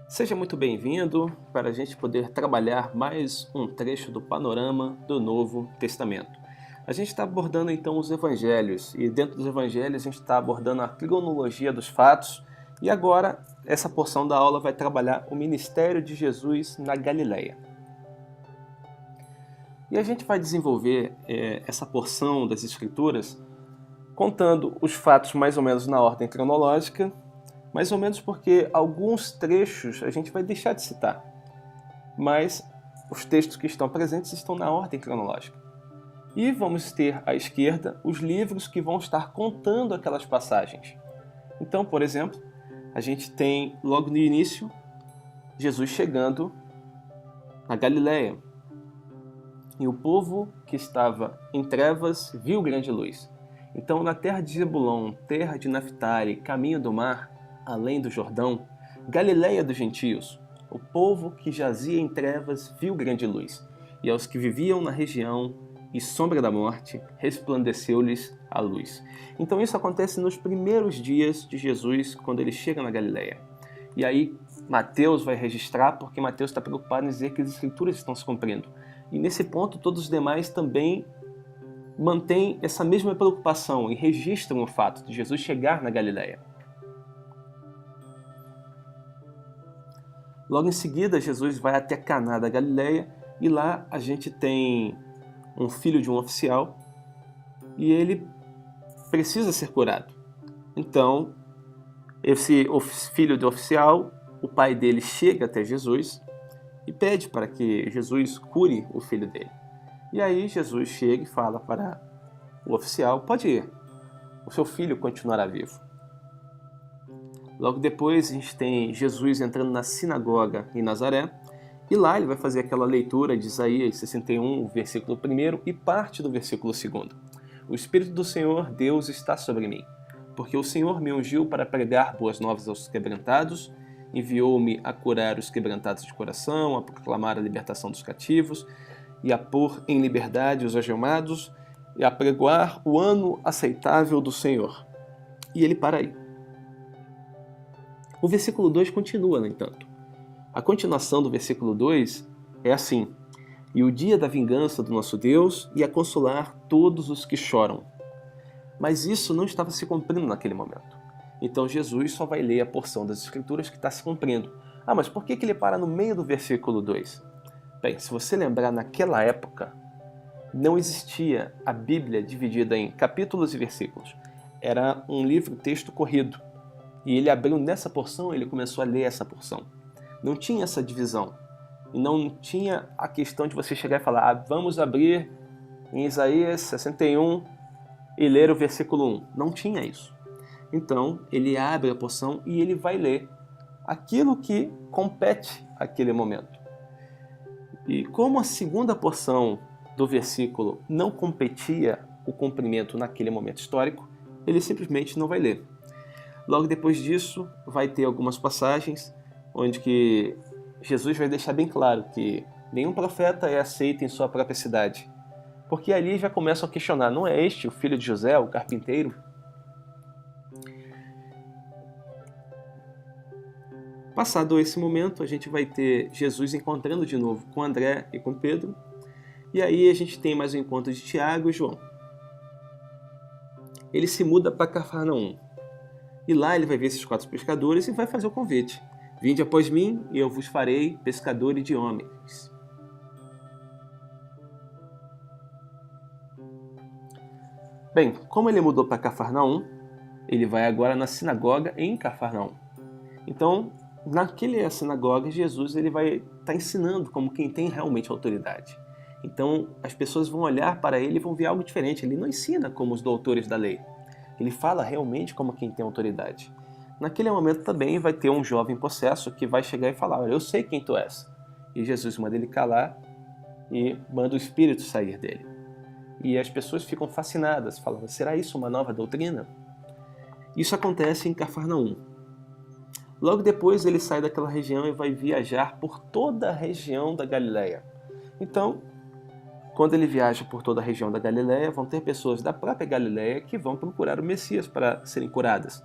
Seja muito bem-vindo para a gente poder trabalhar mais um trecho do panorama do Novo Testamento. A gente está abordando então os evangelhos e dentro dos evangelhos a gente está abordando a cronologia dos fatos e agora essa porção da aula vai trabalhar o ministério de Jesus na Galileia. E a gente vai desenvolver essa porção das Escrituras contando os fatos mais ou menos na ordem cronológica, mais ou menos porque alguns trechos a gente vai deixar de citar, mas os textos que estão presentes estão na ordem cronológica. E vamos ter à esquerda os livros que vão estar contando aquelas passagens. Então, por exemplo, a gente tem logo no início Jesus chegando na Galileia. E o povo que estava em trevas viu grande luz. Então, na terra de Zebulon, terra de Naftali, caminho do mar, além do Jordão, Galileia dos gentios, o povo que jazia em trevas viu grande luz, e aos que viviam na região e sombra da morte, resplandeceu-lhes a luz. Então isso acontece nos primeiros dias de Jesus, quando ele chega na Galileia. E aí Mateus vai registrar, porque Mateus está preocupado em dizer que as escrituras estão se cumprindo. E nesse ponto todos os demais também mantêm essa mesma preocupação e registram o fato de Jesus chegar na Galileia. Logo em seguida, Jesus vai até Caná da Galileia e lá a gente tem um filho de um oficial e ele precisa ser curado. Então, esse filho do oficial, o pai dele chega até Jesus e pede para que Jesus cure o filho dele. E aí Jesus chega e fala para o oficial: pode ir, o seu filho continuará vivo. Logo depois a gente tem Jesus entrando na sinagoga em Nazaré, e lá ele vai fazer aquela leitura de Isaías 61, versículo 1 e parte do versículo 2. O Espírito do Senhor Deus está sobre mim, porque o Senhor me ungiu para pregar boas novas aos quebrantados, enviou-me a curar os quebrantados de coração, a proclamar a libertação dos cativos, e a pôr em liberdade os algemados, e a pregoar o ano aceitável do Senhor. E ele para aí. O versículo 2 continua, no entanto. A continuação do versículo 2 é assim: e o dia da vingança do nosso Deus e a consolar todos os que choram. Mas isso não estava se cumprindo naquele momento. Então Jesus só vai ler a porção das Escrituras que está se cumprindo. Ah, mas por que ele para no meio do versículo 2? Bem, se você lembrar, naquela época não existia a Bíblia dividida em capítulos e versículos. Era um livro-texto corrido. E ele abriu nessa porção, ele começou a ler essa porção. Não tinha essa divisão. E não tinha a questão de você chegar e falar: vamos abrir em Isaías 61 e ler o versículo 1. Não tinha isso. Então, ele abre a porção e ele vai ler aquilo que compete àquele momento. E como a segunda porção do versículo não competia o cumprimento naquele momento histórico, ele simplesmente não vai ler. Logo depois disso, vai ter algumas passagens onde que Jesus vai deixar bem claro que nenhum profeta é aceito em sua própria cidade. Porque ali já começam a questionar: não é este o filho de José, o carpinteiro? Passado esse momento, a gente vai ter Jesus encontrando de novo com André e com Pedro. E aí a gente tem mais um encontro de Tiago e João. Ele se muda para Cafarnaum. E lá ele vai ver esses 4 pescadores e vai fazer o convite: vinde após mim e eu vos farei pescadores de homens. Bem, como ele mudou para Cafarnaum, ele vai agora na sinagoga em Cafarnaum. Então, naquela sinagoga, Jesus ele vai estar ensinando como quem tem realmente autoridade. Então, as pessoas vão olhar para ele e vão ver algo diferente. Ele não ensina como os doutores da lei. Ele fala realmente como quem tem autoridade. Naquele momento também vai ter um jovem possesso que vai chegar e falar: olha, eu sei quem tu és. E Jesus manda ele calar e manda o espírito sair dele. E as pessoas ficam fascinadas, falam: será isso uma nova doutrina? Isso acontece em Cafarnaum. Logo depois ele sai daquela região e vai viajar por toda a região da Galileia. Então, quando ele viaja por toda a região da Galileia, vão ter pessoas da própria Galileia que vão procurar o Messias para serem curadas.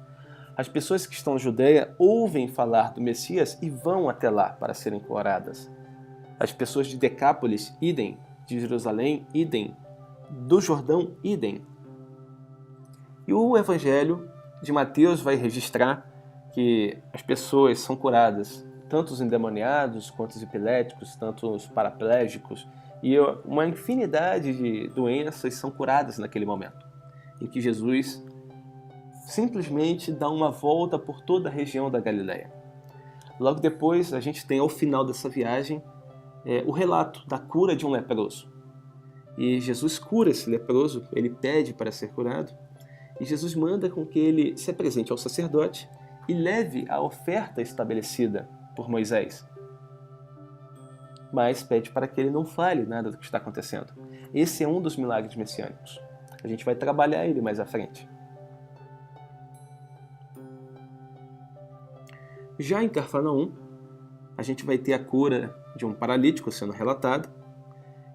As pessoas que estão na Judeia ouvem falar do Messias e vão até lá para serem curadas. As pessoas de Decápolis, idem. De Jerusalém, idem. Do Jordão, idem. E o Evangelho de Mateus vai registrar que as pessoas são curadas, tanto os endemoniados, quanto os epiléticos, tanto os paraplégicos, e uma infinidade de doenças são curadas naquele momento, em que Jesus simplesmente dá uma volta por toda a região da Galileia. Logo depois, a gente tem ao final dessa viagem o relato da cura de um leproso. E Jesus cura esse leproso, ele pede para ser curado, e Jesus manda com que ele se apresente ao sacerdote e leve a oferta estabelecida por Moisés. Mas pede para que ele não fale nada do que está acontecendo. Esse é um dos milagres messiânicos. A gente vai trabalhar ele mais à frente. Já em Cafarnaum, a gente vai ter a cura de um paralítico sendo relatado,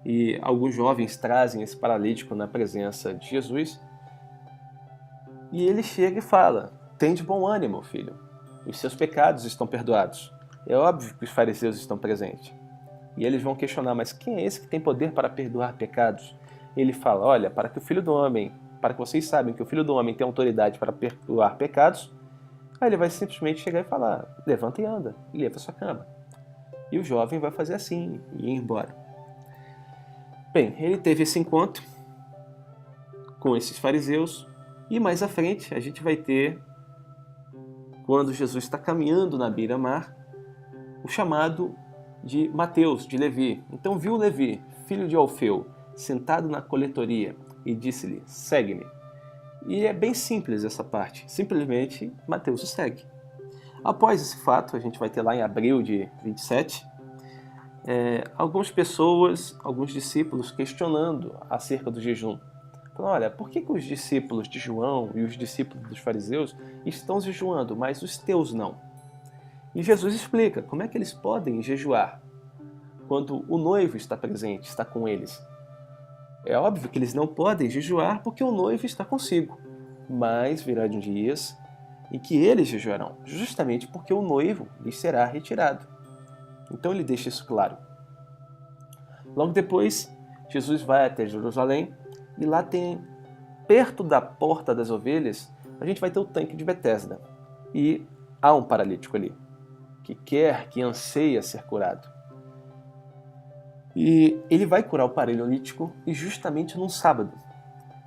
e alguns jovens trazem esse paralítico na presença de Jesus, e ele chega e fala: "Tem de bom ânimo, filho, os seus pecados estão perdoados." É óbvio que os fariseus estão presentes. E eles vão questionar: "Mas quem é esse que tem poder para perdoar pecados?" Ele fala: "Olha, para que vocês saibam que o Filho do Homem tem autoridade para perdoar pecados." Aí ele vai simplesmente chegar e falar: "Levanta e anda, e leva a sua cama." E o jovem vai fazer assim e ir embora. Bem, ele teve esse encontro com esses fariseus, e mais à frente a gente vai ter, quando Jesus está caminhando na beira-mar, o chamado de Mateus, de Levi. Então viu Levi, filho de Alfeu, sentado na coletoria, e disse-lhe: "Segue-me." E é bem simples essa parte. Simplesmente Mateus o segue. Após esse fato, a gente vai ter lá em abril de 27, algumas pessoas, alguns discípulos questionando acerca do jejum. Falando: "Olha, por que os discípulos de João e os discípulos dos fariseus estão jejuando, mas os teus não?" E Jesus explica como é que eles podem jejuar quando o noivo está presente, está com eles. É óbvio que eles não podem jejuar porque o noivo está consigo, mas virá dias em que eles jejuarão, justamente porque o noivo lhes será retirado. Então ele deixa isso claro. Logo depois, Jesus vai até Jerusalém, e lá tem, perto da porta das ovelhas, a gente vai ter o tanque de Betesda. E há um paralítico ali, que anseia ser curado. E ele vai curar o paralítico e justamente num sábado.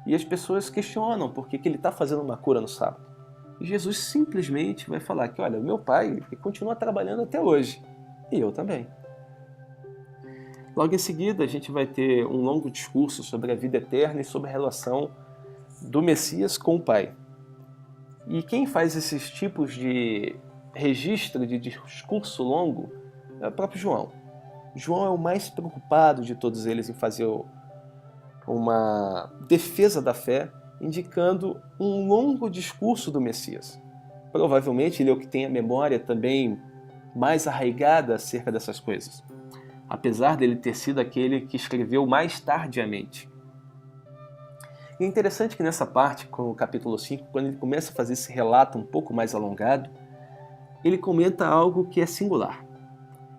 E as pessoas questionam por que ele está fazendo uma cura no sábado. E Jesus simplesmente vai falar que, olha, o meu pai ele continua trabalhando até hoje. E eu também. Logo em seguida, a gente vai ter um longo discurso sobre a vida eterna e sobre a relação do Messias com o Pai. E quem faz esses tipos de registro de discurso longo é o próprio João. João é o mais preocupado de todos eles em fazer uma defesa da fé, indicando um longo discurso do Messias. Provavelmente ele é o que tem a memória também mais arraigada acerca dessas coisas, apesar dele ter sido aquele que escreveu mais tardiamente. E é interessante que nessa parte, com o capítulo 5, quando ele começa a fazer esse relato um pouco mais alongado, ele comenta algo que é singular.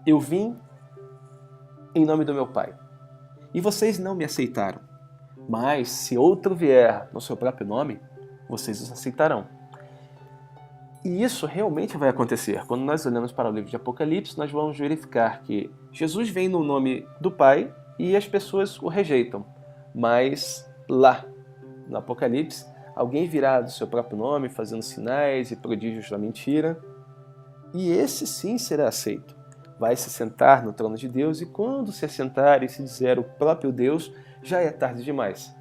"Eu vim em nome do meu Pai, e vocês não me aceitaram. Mas se outro vier no seu próprio nome, vocês os aceitarão." E isso realmente vai acontecer. Quando nós olhamos para o livro de Apocalipse, nós vamos verificar que Jesus vem no nome do Pai e as pessoas o rejeitam. Mas lá, no Apocalipse, alguém virá do seu próprio nome, fazendo sinais e prodígios da mentira, e esse sim será aceito. Vai se sentar no trono de Deus, e quando se assentar e se dizer o próprio Deus, já é tarde demais.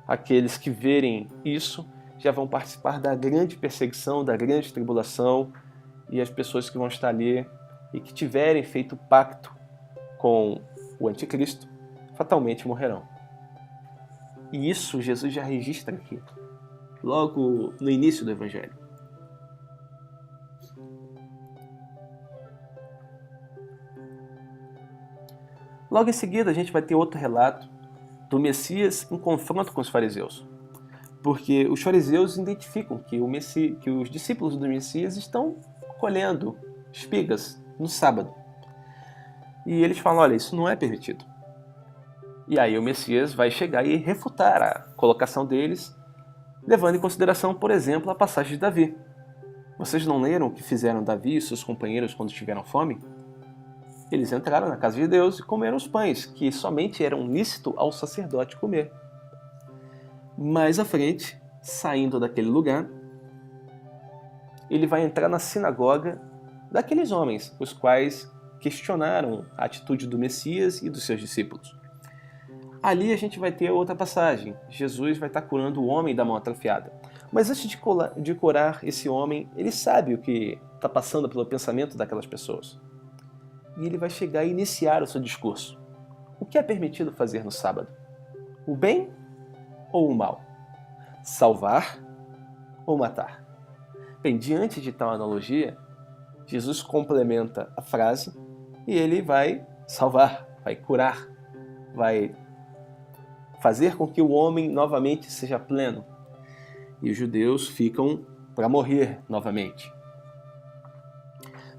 Aqueles que verem isso já vão participar da grande perseguição, da grande tribulação, e as pessoas que vão estar ali e que tiverem feito pacto com o anticristo, fatalmente morrerão. E isso Jesus já registra aqui, logo no início do Evangelho. Logo em seguida, a gente vai ter outro relato do Messias em confronto com os fariseus. porque os fariseus identificam que os discípulos do Messias estão colhendo espigas no sábado. E eles falam, olha, isso não é permitido. E aí o Messias vai chegar e refutar a colocação deles, levando em consideração, por exemplo, a passagem de Davi. Vocês não leram o que fizeram Davi e seus companheiros quando tiveram fome? Eles entraram na casa de Deus e comeram os pães, que somente eram lícito ao sacerdote comer. Mais à frente, saindo daquele lugar, ele vai entrar na sinagoga daqueles homens, os quais questionaram a atitude do Messias e dos seus discípulos. Ali a gente vai ter outra passagem. Jesus vai estar curando o homem da mão atrofiada. Mas antes de curar esse homem, ele sabe o que está passando pelo pensamento daquelas pessoas. E ele vai chegar e iniciar o seu discurso. O que é permitido fazer no sábado? O bem ou o mal? Salvar ou matar? Bem, diante de tal analogia, Jesus complementa a frase e ele vai salvar, vai curar, vai fazer com que o homem novamente seja pleno. E os judeus ficam para morrer novamente.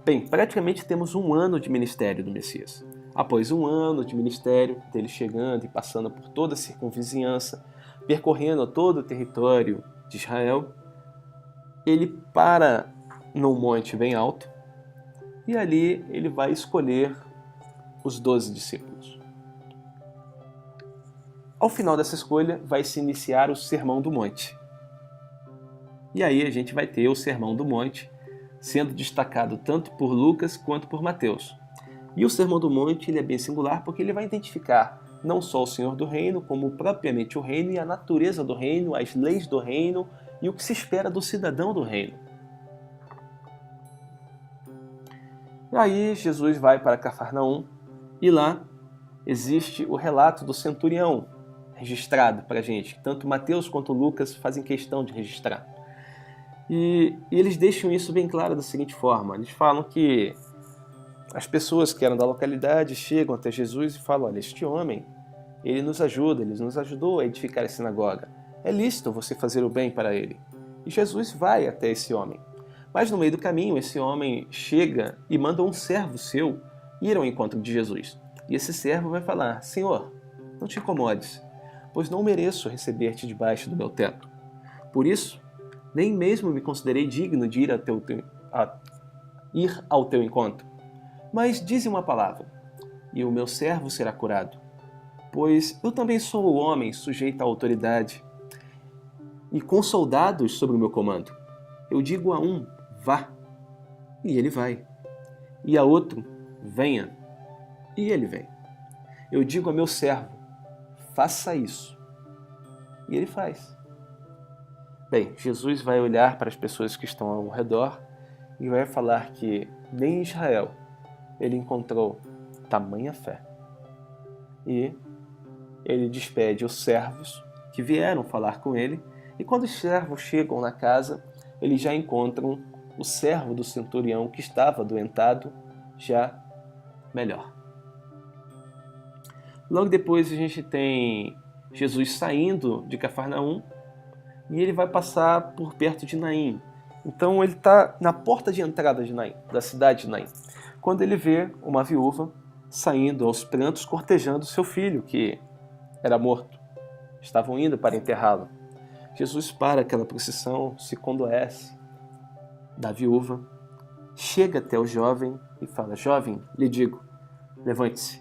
Bem, praticamente temos 1 ano de ministério do Messias. Após 1 ano de ministério, dele chegando e passando por toda a circunvizinhança, percorrendo todo o território de Israel, ele para num monte bem alto e ali ele vai escolher os 12 discípulos. Ao final dessa escolha, vai se iniciar o Sermão do Monte. E aí a gente vai ter o Sermão do Monte sendo destacado tanto por Lucas quanto por Mateus. E o Sermão do Monte ele é bem singular porque ele vai identificar não só o Senhor do Reino, como propriamente o reino e a natureza do reino, as leis do reino e o que se espera do cidadão do reino. E aí Jesus vai para Cafarnaum e lá existe o relato do centurião, registrado para a gente. Tanto Mateus quanto Lucas fazem questão de registrar. E eles deixam isso bem claro da seguinte forma. Eles falam que as pessoas que eram da localidade chegam até Jesus e falam, olha, este homem, ele nos ajuda, ele nos ajudou a edificar a sinagoga. É lícito você fazer o bem para ele. E Jesus vai até esse homem. Mas no meio do caminho, esse homem chega e manda um servo seu ir ao encontro de Jesus. E esse servo vai falar, Senhor, não te incomodes, pois não mereço receber-te debaixo do meu teto. Por isso, nem mesmo me considerei digno de ir ao teu encontro. Mas dize uma palavra, e o meu servo será curado. Pois eu também sou o homem sujeito à autoridade, e com soldados sob o meu comando. Eu digo a um, vá, e ele vai. E a outro, venha, e ele vem. Eu digo a meu servo, faça isso. E ele faz. Bem, Jesus vai olhar para as pessoas que estão ao redor e vai falar que nem em Israel ele encontrou tamanha fé. E ele despede os servos que vieram falar com ele, e quando os servos chegam na casa, eles já encontram o servo do centurião que estava adoentado, já melhor. Logo depois a gente tem Jesus saindo de Cafarnaum e ele vai passar por perto de Naim. Então ele está na porta de entrada de Naim, da cidade de Naim, quando ele vê uma viúva saindo aos prantos cortejando seu filho, que era morto. Estavam indo para enterrá-lo. Jesus para aquela procissão, se condoece da viúva, chega até o jovem e fala, jovem, lhe digo, levante-se.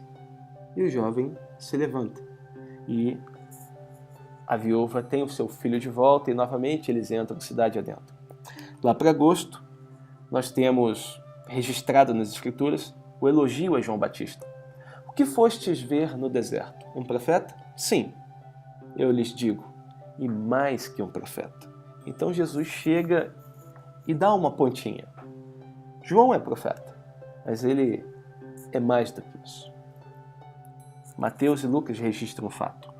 E o jovem se levanta. E a viúva tem o seu filho de volta e novamente eles entram cidade adentro. Lá para agosto, nós temos registrado nas Escrituras o elogio a João Batista. O que fostes ver no deserto? Um profeta? Sim, eu lhes digo, e mais que um profeta. Então Jesus chega e dá uma pontinha. João é profeta, mas ele é mais do que isso. Mateus e Lucas registram o fato.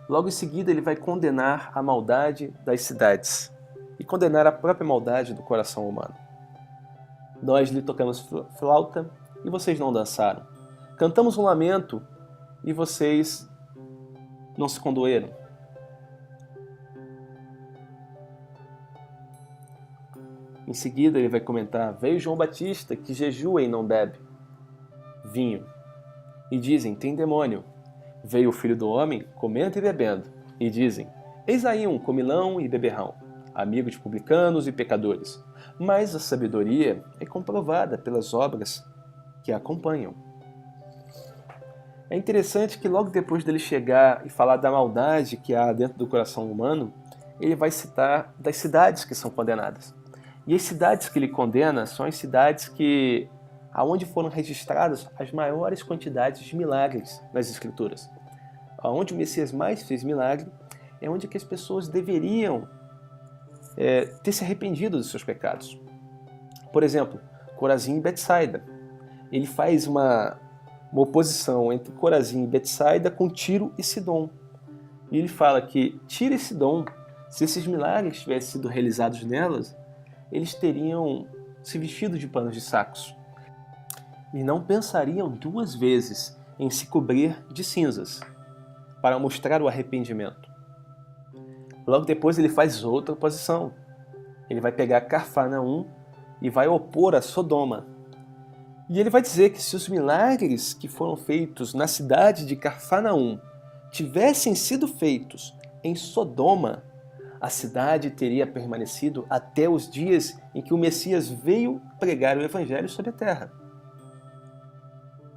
Logo em seguida, ele vai condenar a maldade das cidades e condenar a própria maldade do coração humano. Nós lhe tocamos flauta e vocês não dançaram. Cantamos um lamento e vocês não se condoeram? Em seguida ele vai comentar: veio João Batista, que jejua e não bebe vinho. E dizem: tem demônio. Veio o Filho do Homem, comendo e bebendo. E dizem: eis aí um comilão e beberrão, amigo de publicanos e pecadores. Mas a sabedoria é comprovada pelas obras que a acompanham. É interessante que logo depois dele chegar e falar da maldade que há dentro do coração humano, ele vai citar das cidades que são condenadas. E as cidades que ele condena são as cidades aonde foram registradas as maiores quantidades de milagres nas Escrituras. Aonde o Messias mais fez milagre é onde que as pessoas deveriam ter se arrependido dos seus pecados. Por exemplo, Corazim e Betsaida. Ele faz uma oposição entre Corazim e Betsaida com Tiro e Sidom. E ele fala que Tiro e Sidom, se esses milagres tivessem sido realizados nelas, eles teriam se vestido de panos de sacos e não pensariam duas vezes em se cobrir de cinzas para mostrar o arrependimento. Logo depois ele faz outra oposição. Ele vai pegar Cafarnaum e vai opor a Sodoma. E ele vai dizer que se os milagres que foram feitos na cidade de Cafarnaum tivessem sido feitos em Sodoma, a cidade teria permanecido até os dias em que o Messias veio pregar o Evangelho sobre a terra.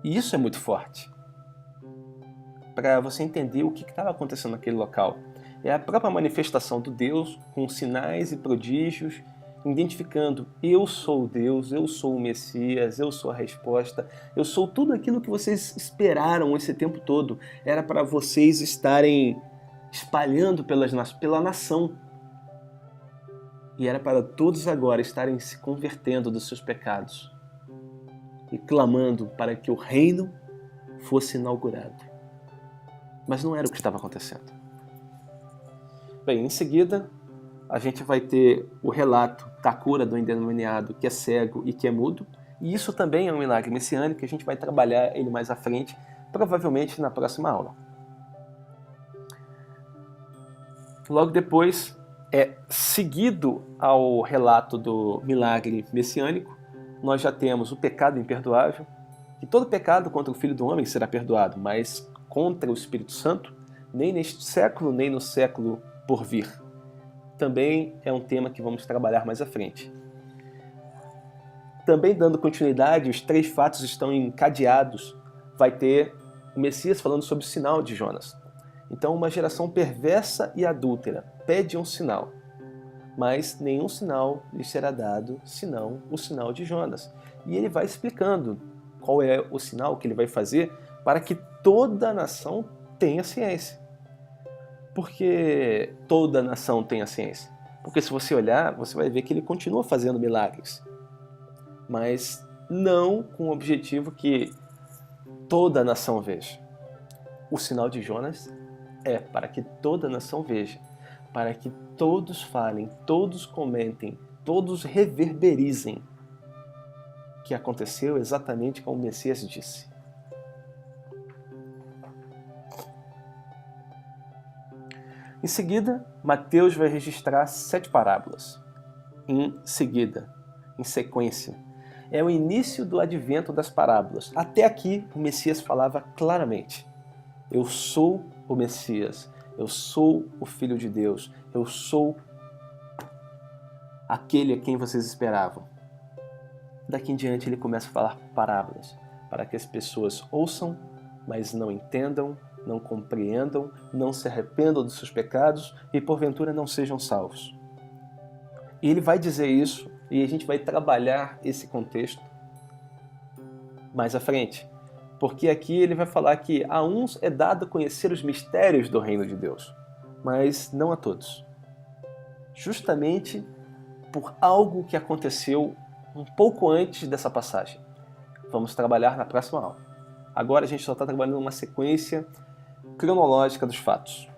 E isso é muito forte. Para você entender o que estava acontecendo naquele local. É a própria manifestação do Deus com sinais e prodígios, identificando: eu sou Deus, eu sou o Messias, eu sou a resposta, eu sou tudo aquilo que vocês esperaram esse tempo todo. Era para vocês estarem espalhando pela nação. E era para todos agora estarem se convertendo dos seus pecados e clamando para que o reino fosse inaugurado. Mas não era o que estava acontecendo. Bem, em seguida, a gente vai ter o relato da cura do endemoniado que é cego e que é mudo. E isso também é um milagre messiânico, que a gente vai trabalhar ele mais à frente, provavelmente na próxima aula. Logo depois, seguido ao relato do milagre messiânico, nós já temos o pecado imperdoável, que todo pecado contra o Filho do Homem será perdoado, mas contra o Espírito Santo, nem neste século, nem no século por vir. Também é um tema que vamos trabalhar mais à frente. Também dando continuidade, os 3 fatos estão encadeados. Vai ter o Messias falando sobre o sinal de Jonas. Então, uma geração perversa e adúltera pede um sinal, mas nenhum sinal lhe será dado, senão o sinal de Jonas. E ele vai explicando qual é o sinal que ele vai fazer para que toda a nação tenha ciência. Por que toda a nação tenha ciência? Porque se você olhar, você vai ver que ele continua fazendo milagres, mas não com o objetivo que toda a nação veja. O sinal de Jonas é para que toda a nação veja, para que todos falem, todos comentem, todos reverberizem que aconteceu exatamente como o Messias disse. Em seguida, Mateus vai registrar 7 parábolas. Em seguida, em sequência, é o início do advento das parábolas. Até aqui, o Messias falava claramente: eu sou o Messias, eu sou o Filho de Deus, eu sou aquele a quem vocês esperavam. Daqui em diante ele começa a falar parábolas, para que as pessoas ouçam, mas não entendam, não compreendam, não se arrependam dos seus pecados e porventura não sejam salvos. E ele vai dizer isso, e a gente vai trabalhar esse contexto mais à frente. Porque aqui ele vai falar que a uns é dado conhecer os mistérios do reino de Deus, mas não a todos. Justamente por algo que aconteceu um pouco antes dessa passagem. Vamos trabalhar na próxima aula. Agora a gente só está trabalhando uma sequência cronológica dos fatos.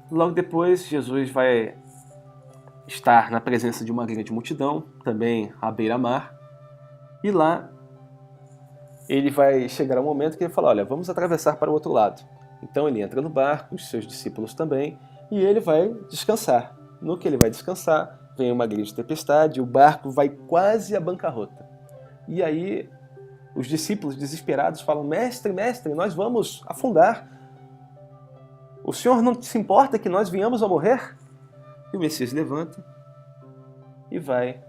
Logo depois, Jesus vai estar na presença de uma grande multidão, também à beira-mar, e lá ele vai chegar um momento que ele fala, olha, vamos atravessar para o outro lado. Então ele entra no barco, os seus discípulos também, e ele vai descansar. No que ele vai descansar, vem uma grande tempestade, o barco vai quase à bancarrota. E aí os discípulos desesperados falam, mestre, mestre, nós vamos afundar. O senhor não se importa que nós venhamos a morrer? E o Messias levanta e vai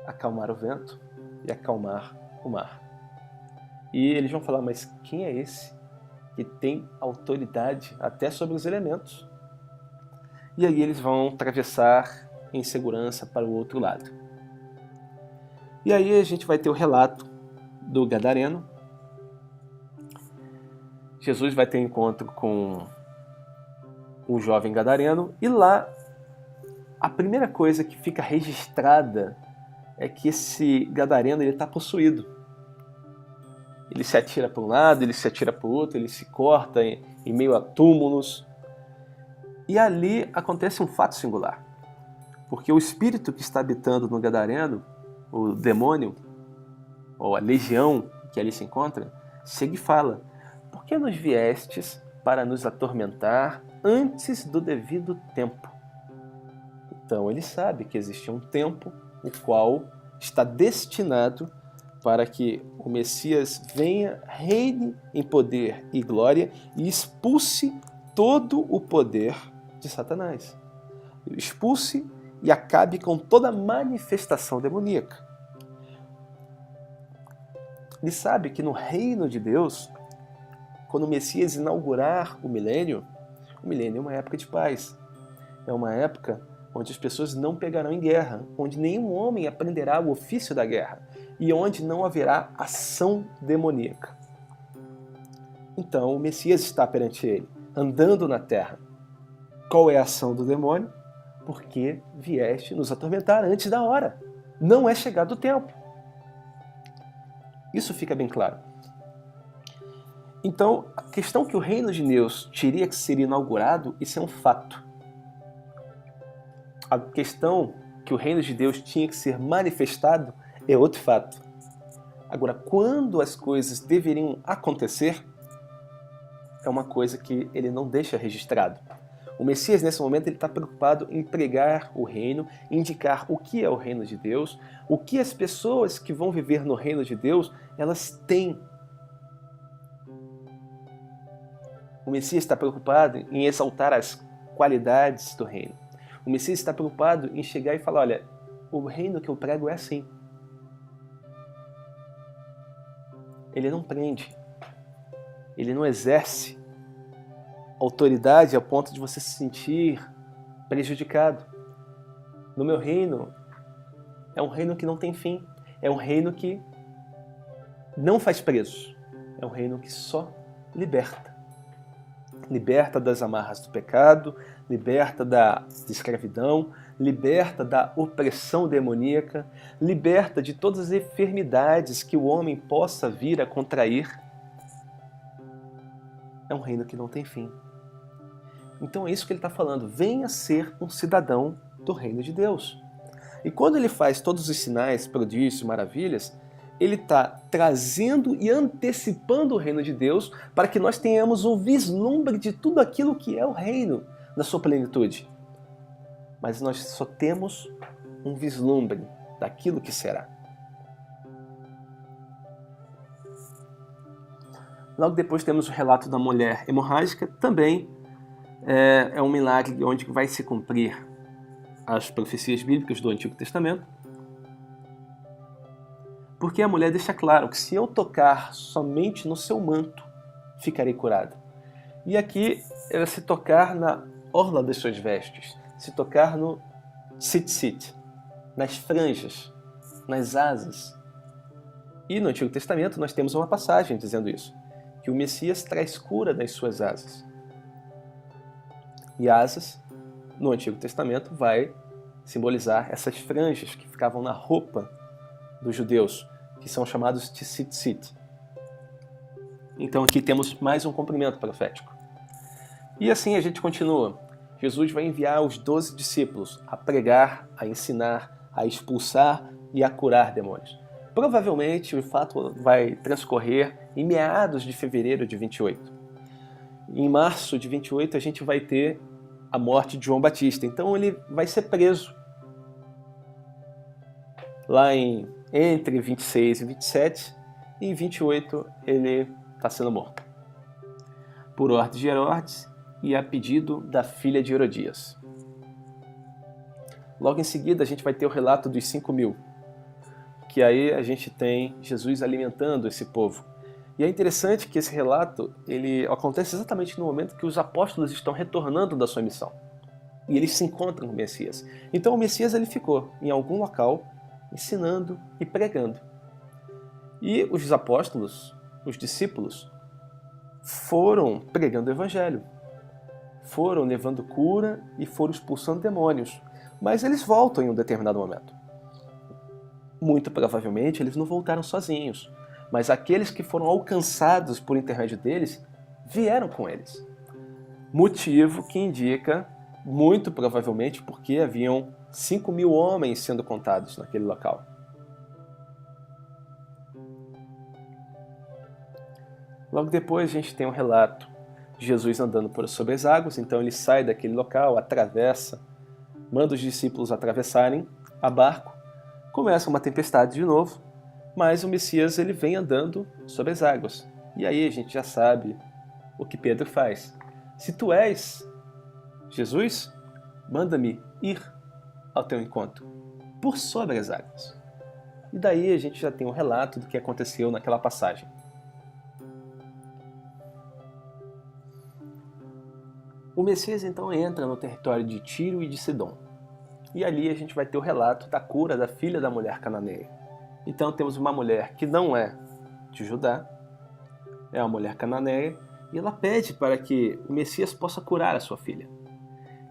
acalmar o vento e acalmar o mar. E eles vão falar, mas quem é esse que tem autoridade até sobre os elementos? E aí eles vão atravessar em segurança para o outro lado. E aí a gente vai ter o relato do Gadareno. Jesus vai ter encontro com o jovem Gadareno e lá a primeira coisa que fica registrada é que esse Gadareno está possuído. Ele se atira para um lado, ele se atira para o outro, ele se corta em meio a túmulos. E ali acontece um fato singular. Porque o espírito que está habitando no Gadareno, o demônio, ou a legião que ali se encontra, chega e fala, por que nos viestes para nos atormentar antes do devido tempo? Então ele sabe que existe um tempo o qual está destinado para que o Messias venha, reine em poder e glória e expulse todo o poder de Satanás. Expulse e acabe com toda manifestação demoníaca. Ele sabe que no reino de Deus, quando o Messias inaugurar o milênio é uma época de paz. É uma época onde as pessoas não pegarão em guerra, onde nenhum homem aprenderá o ofício da guerra e onde não haverá ação demoníaca. Então o Messias está perante ele, andando na terra. Qual é a ação do demônio? Porque vieste nos atormentar antes da hora. Não é chegado o tempo. Isso fica bem claro. Então, a questão que o reino de Deus teria que ser inaugurado, isso é um fato. A questão que o reino de Deus tinha que ser manifestado é outro fato. Agora, quando as coisas deveriam acontecer, é uma coisa que ele não deixa registrado. O Messias, nesse momento, ele está preocupado em pregar o reino, indicar o que é o reino de Deus, o que as pessoas que vão viver no reino de Deus, elas têm. O Messias está preocupado em exaltar as qualidades do reino. O Messias está preocupado em chegar e falar, olha, o reino que eu prego é assim. Ele não prende. Ele não exerce autoridade ao ponto de você se sentir prejudicado. No meu reino, é um reino que não tem fim. É um reino que não faz presos. É um reino que só liberta. Liberta das amarras do pecado, liberta da escravidão, liberta da opressão demoníaca, liberta de todas as enfermidades que o homem possa vir a contrair. É um reino que não tem fim. Então é isso que ele está falando. Venha ser um cidadão do reino de Deus. E quando ele faz todos os sinais, prodígios, maravilhas, ele está trazendo e antecipando o reino de Deus para que nós tenhamos um vislumbre de tudo aquilo que é o reino na sua plenitude. Mas nós só temos um vislumbre daquilo que será. Logo depois temos o relato da mulher hemorrágica, também é um milagre onde vai se cumprir as profecias bíblicas do Antigo Testamento. Porque a mulher deixa claro que se eu tocar somente no seu manto, ficarei curada. E aqui, ela se tocar na orla das suas vestes, se tocar no tzitzit, nas franjas, nas asas. E no Antigo Testamento nós temos uma passagem dizendo isso, que o Messias traz cura das suas asas. E asas, no Antigo Testamento, vai simbolizar essas franjas que ficavam na roupa dos judeus, que são chamados de tzitzit. Então aqui temos mais um cumprimento profético. E assim a gente continua. Jesus vai enviar os 12 discípulos a pregar, a ensinar, a expulsar e a curar demônios. Provavelmente o fato vai transcorrer em meados de fevereiro de 28. Em março de 28 a gente vai ter a morte de João Batista. Então ele vai ser preso lá entre 26 e 27, e em 28 ele está sendo morto por ordem de Herodes e a pedido da filha de Herodias. Logo em seguida a gente vai ter o relato dos 5.000, que aí a gente tem Jesus alimentando esse povo. E é interessante que esse relato ele acontece exatamente no momento que os apóstolos estão retornando da sua missão. E eles se encontram com o Messias. Então o Messias ele ficou em algum local ensinando e pregando. E os apóstolos, os discípulos, foram pregando o evangelho. Foram levando cura e foram expulsando demônios. Mas eles voltam em um determinado momento. Muito provavelmente eles não voltaram sozinhos. Mas aqueles que foram alcançados por intermédio deles, vieram com eles. Motivo que indica, muito provavelmente, porque haviam 5.000 homens sendo contados naquele local. Logo depois a gente tem um relato de Jesus andando sobre as águas, então ele sai daquele local, atravessa, manda os discípulos atravessarem a barco, começa uma tempestade de novo, mas o Messias ele vem andando sobre as águas. E aí a gente já sabe o que Pedro faz. Se tu és Jesus, manda-me ir ao teu encontro, por sobre as águas. E daí a gente já tem um relato do que aconteceu naquela passagem. O Messias então entra no território de Tiro e de Sidom. E ali a gente vai ter o relato da cura da filha da mulher cananeia. Então temos uma mulher que não é de Judá, é uma mulher cananeia, e ela pede para que o Messias possa curar a sua filha.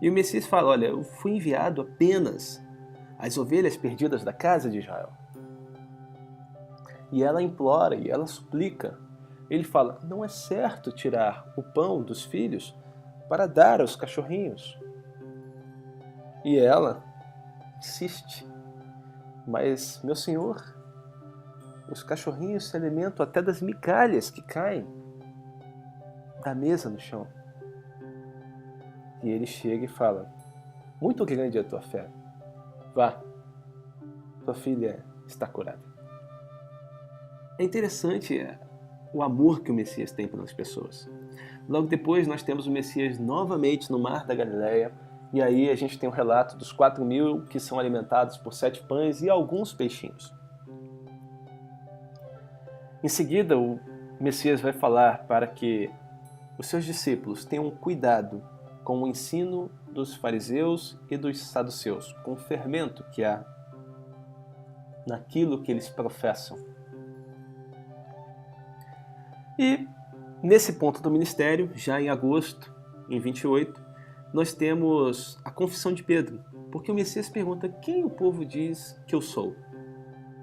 E o Messias fala, olha, eu fui enviado apenas às ovelhas perdidas da casa de Israel. E ela implora e ela suplica. Ele fala, não é certo tirar o pão dos filhos para dar aos cachorrinhos. E ela insiste, mas meu senhor, os cachorrinhos se alimentam até das migalhas que caem da mesa no chão. E ele chega e fala, muito grande é a tua fé, vá, tua filha está curada. É interessante o amor que o Messias tem pelas pessoas. Logo depois nós temos o Messias novamente no mar da Galileia, e aí a gente tem o relato dos 4.000 que são alimentados por 7 pães e alguns peixinhos. Em seguida, o Messias vai falar para que os seus discípulos tenham cuidado com o ensino dos fariseus e dos saduceus, com o fermento que há naquilo que eles professam. E nesse ponto do ministério, já em agosto, em 28, nós temos a confissão de Pedro, porque o Messias pergunta, quem o povo diz que eu sou?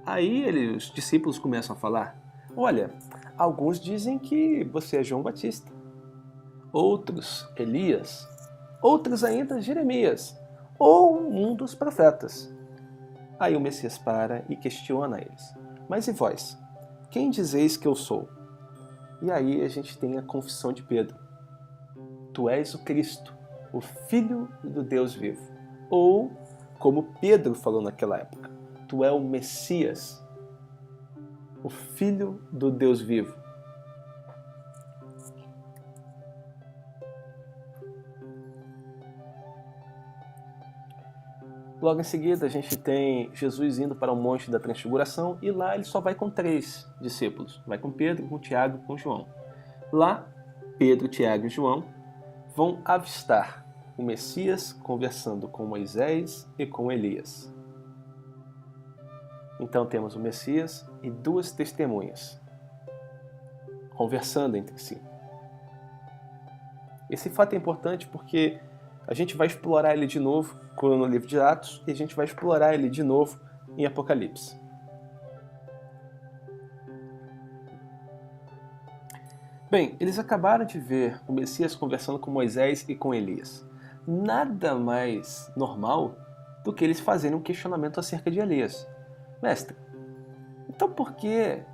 Aí os discípulos começam a falar, olha, alguns dizem que você é João Batista, outros Elias, outros ainda Jeremias, ou um dos profetas. Aí o Messias para e questiona eles, mas e vós? Quem dizeis que eu sou? E aí a gente tem a confissão de Pedro, tu és o Cristo, o Filho do Deus vivo. Ou, como Pedro falou naquela época, tu és o Messias, o Filho do Deus vivo. Logo em seguida a gente tem Jesus indo para o Monte da Transfiguração e lá ele só vai com 3 discípulos. Vai com Pedro, com Tiago e com João. Lá, Pedro, Tiago e João vão avistar o Messias conversando com Moisés e com Elias. Então temos o Messias e 2 testemunhas conversando entre si. Esse fato é importante porque a gente vai explorar ele de novo no livro de Atos e a gente vai explorar ele de novo em Apocalipse. Bem, eles acabaram de ver o Messias conversando com Moisés e com Elias. Nada mais normal do que eles fazerem um questionamento acerca de Elias. Mestre, Então por que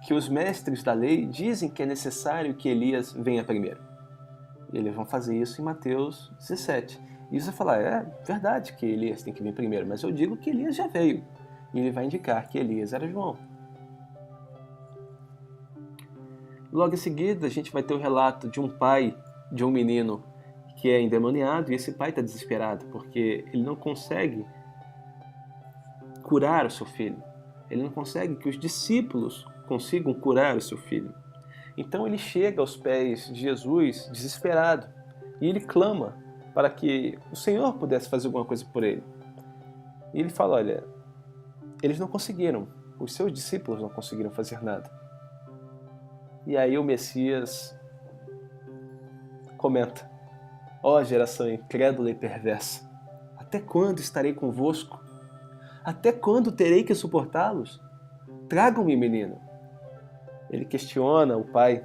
que os mestres da lei dizem que é necessário que Elias venha primeiro? E eles vão fazer isso em Mateus 17. E você vai falar, é verdade que Elias tem que vir primeiro, mas eu digo que Elias já veio. E ele vai indicar que Elias era João. Logo em seguida, a gente vai ter o relato de um pai de um menino que é endemoniado, e esse pai está desesperado, porque ele não consegue curar o seu filho. Ele não consegue que os discípulos consigam curar o seu filho. Então ele chega aos pés de Jesus desesperado, e ele clama para que o Senhor pudesse fazer alguma coisa por ele. E ele fala, olha, eles não conseguiram, os seus discípulos não conseguiram fazer nada. E aí o Messias comenta, ó geração incrédula e perversa, até quando estarei convosco? Até quando terei que suportá-los? Tragam-me, menino. Ele questiona o pai.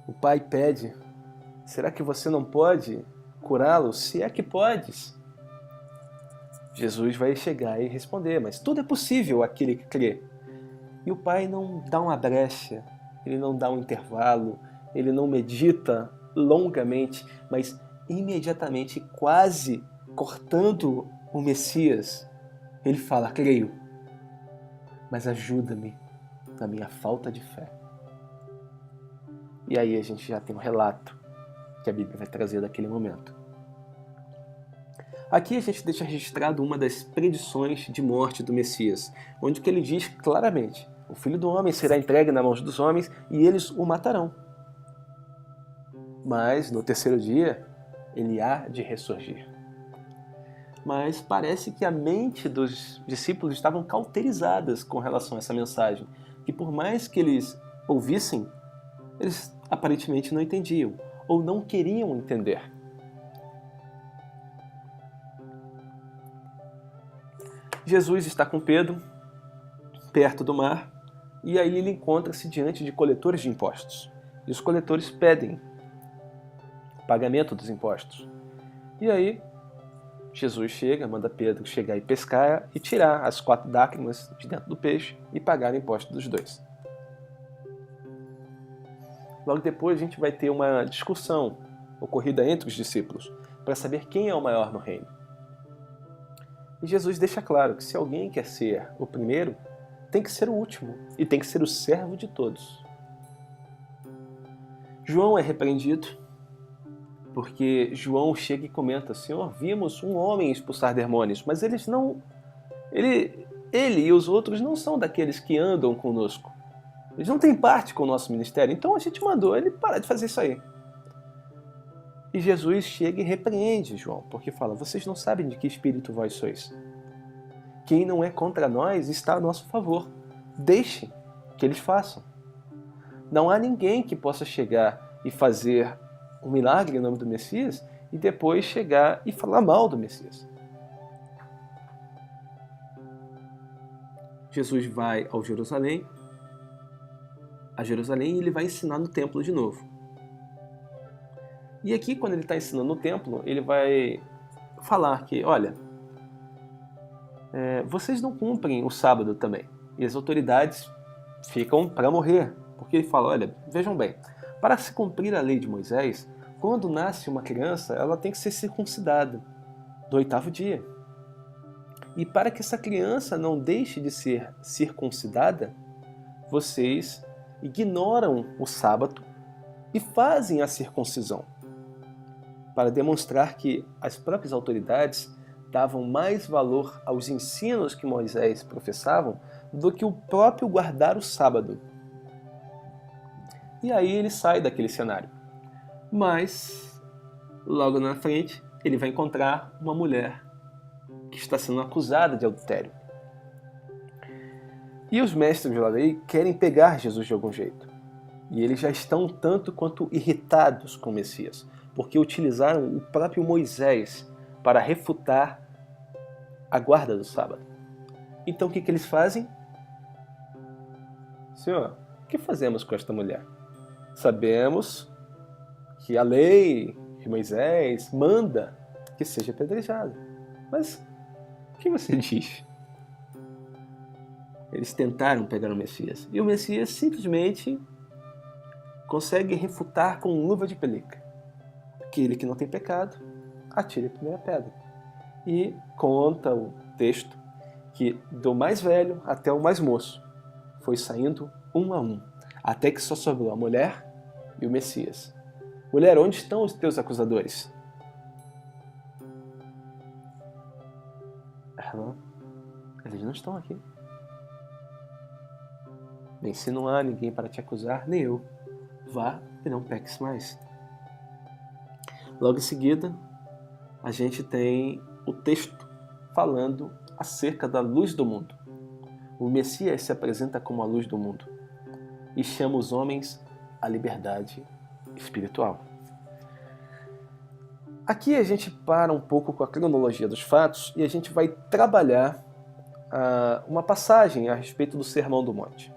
O pai pede, será que você não pode curá-lo? Se é que podes. Jesus vai chegar e responder, mas tudo é possível àquele que crê. E o pai não dá uma brecha, ele não dá um intervalo, ele não medita longamente, mas imediatamente, quase cortando o Messias, ele fala, creio, mas ajuda-me na minha falta de fé. E aí a gente já tem um relato que a Bíblia vai trazer daquele momento. Aqui a gente deixa registrado uma das predições de morte do Messias, onde que ele diz claramente, o Filho do Homem será entregue nas mãos dos homens e eles o matarão. Mas no terceiro dia, ele há de ressurgir. Mas parece que a mente dos discípulos estavam cauterizadas com relação a essa mensagem, que por mais que eles ouvissem, eles aparentemente não entendiam, ou não queriam entender. Jesus está com Pedro, perto do mar, e aí ele encontra-se diante de coletores de impostos. E os coletores pedem pagamento dos impostos. E aí Jesus chega, manda Pedro chegar e pescar e tirar as 4 dracmas de dentro do peixe e pagar o imposto dos dois. Logo depois a gente vai ter uma discussão ocorrida entre os discípulos para saber quem é o maior no reino. E Jesus deixa claro que se alguém quer ser o primeiro, tem que ser o último e tem que ser o servo de todos. João é repreendido porque João chega e comenta, Senhor, vimos um homem expulsar demônios, mas eles não... Ele e os outros não são daqueles que andam conosco. Eles não têm parte com o nosso ministério, então a gente mandou ele parar de fazer isso aí. E Jesus chega e repreende João, porque fala, vocês não sabem de que espírito vós sois. Quem não é contra nós está a nosso favor. Deixe que eles façam. Não há ninguém que possa chegar e fazer um milagre em nome do Messias e depois chegar e falar mal do Messias. Jesus vai a Jerusalém e ele vai ensinar no templo de novo. E aqui, quando ele está ensinando no templo, ele vai falar que, olha, vocês não cumprem o sábado também. E as autoridades ficam para morrer. Porque ele fala, olha, vejam bem, para se cumprir a lei de Moisés, quando nasce uma criança, ela tem que ser circuncidada do 8º dia. E para que essa criança não deixe de ser circuncidada, vocês ignoram o sábado e fazem a circuncisão, para demonstrar que as próprias autoridades davam mais valor aos ensinos que Moisés professavam do que o próprio guardar o sábado. E aí ele sai daquele cenário. Mas, logo na frente, ele vai encontrar uma mulher que está sendo acusada de adultério. E os mestres da lei querem pegar Jesus de algum jeito. E eles já estão tanto quanto irritados com o Messias, porque utilizaram o próprio Moisés para refutar a guarda do sábado. Então o que eles fazem? Senhor, o que fazemos com esta mulher? Sabemos que a lei de Moisés manda que seja apedrejada. Mas o que você diz? Eles tentaram pegar o Messias. E o Messias simplesmente consegue refutar com luva de pelica. Aquele que não tem pecado, atire a primeira pedra. E conta o texto que do mais velho até o mais moço foi saindo um a um, até que só sobrou a mulher e o Messias. Mulher, onde estão os teus acusadores? Eles não estão aqui. Bem, se não há ninguém para te acusar, nem eu. Vá e não peques mais. Logo em seguida, a gente tem o texto falando acerca da luz do mundo. O Messias se apresenta como a luz do mundo e chama os homens à liberdade espiritual. Aqui a gente para um pouco com a cronologia dos fatos e a gente vai trabalhar uma passagem a respeito do Sermão do Monte.